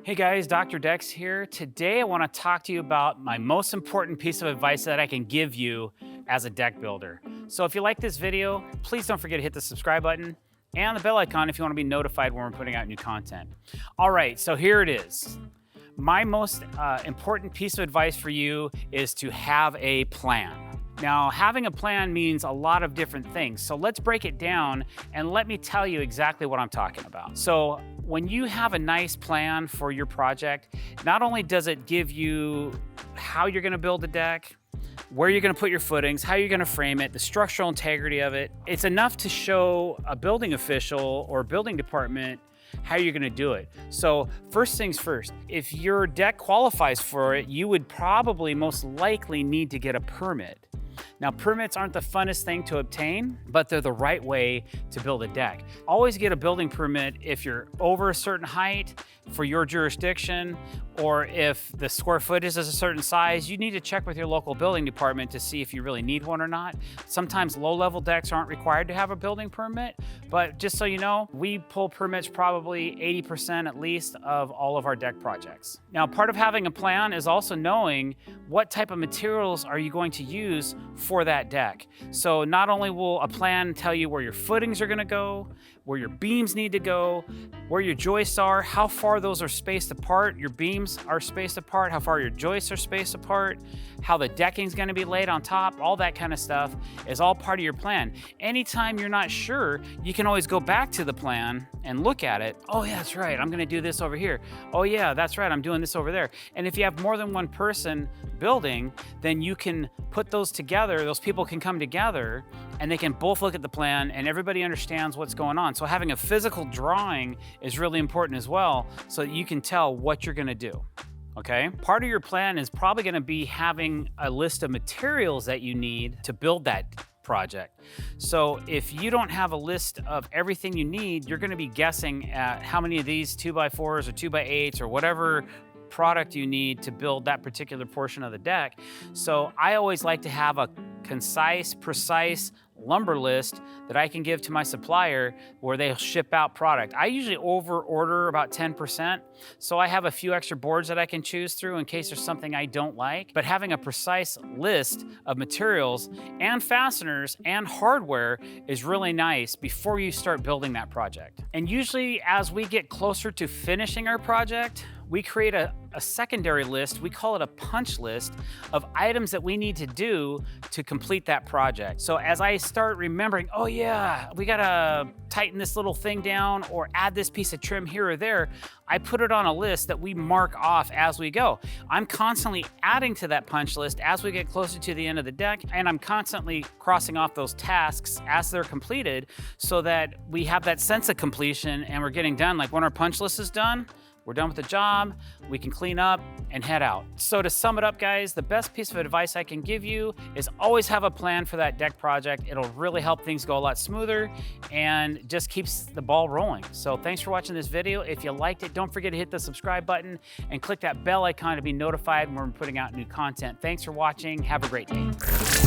Hey guys, Dr. Dex here. Today I want to talk to you about my most important piece of advice that I can give you as a deck builder. So if you like this video, please don't forget to hit the subscribe button and the bell icon if you want to be notified when we're putting out new content. All right, so here it is. My most important piece of advice for you is to have a plan. Now, having a plan means a lot of different things. So let's break it down and let me tell you exactly what I'm talking about. So when you have a nice plan for your project, not only does it give you how you're gonna build the deck, where you're gonna put your footings, how you're gonna frame it, the structural integrity of it, it's enough to show a building official or building department how you're gonna do it. So first things first, if your deck qualifies for it, you would probably most likely need to get a permit. Now, permits aren't the funnest thing to obtain, but they're the right way to build a deck. Always get a building permit if you're over a certain height for your jurisdiction, or if the square footage is a certain size, you need to check with your local building department to see if you really need one or not. Sometimes low-level decks aren't required to have a building permit, but just so you know, we pull permits probably 80% at least of all of our deck projects. Now, part of having a plan is also knowing what type of materials are you going to use for that deck. So not only will a plan tell you where your footings are gonna go, where your beams need to go, where your joists are, how far those are spaced apart, your beams are spaced apart, how far your joists are spaced apart, how the decking's gonna be laid on top, all that kind of stuff is all part of your plan. Anytime you're not sure, you can always go back to the plan and look at it. Oh yeah, that's right, I'm gonna do this over here. Oh yeah, that's right, I'm doing this over there. And if you have more than one person building, then you can put those together, those people can come together and they can both look at the plan and everybody understands what's going on. So having a physical drawing is really important as well, so that you can tell what you're gonna do, okay? Part of your plan is probably gonna be having a list of materials that you need to build that project. So if you don't have a list of everything you need, you're gonna be guessing at how many of these 2x4s or 2x8s or whatever product you need to build that particular portion of the deck. So I always like to have a concise, precise lumber list that I can give to my supplier where they'll ship out product. I usually over order about 10%. So I have a few extra boards that I can choose through in case there's something I don't like. But having a precise list of materials and fasteners and hardware is really nice before you start building that project. And usually as we get closer to finishing our project, we create a secondary list, we call it a punch list, of items that we need to do to complete that project. So as I start remembering, oh yeah, we gotta tighten this little thing down or add this piece of trim here or there, I put it on a list that we mark off as we go. I'm constantly adding to that punch list as we get closer to the end of the deck, and I'm constantly crossing off those tasks as they're completed so that we have that sense of completion and we're getting done. Like when our punch list is done, we're done with the job, we can clean up and head out. So to sum it up, guys, the best piece of advice I can give you is always have a plan for that deck project. It'll really help things go a lot smoother and just keeps the ball rolling. So thanks for watching this video. If you liked it, don't forget to hit the subscribe button and click that bell icon to be notified when we're putting out new content. Thanks for watching. Have a great day.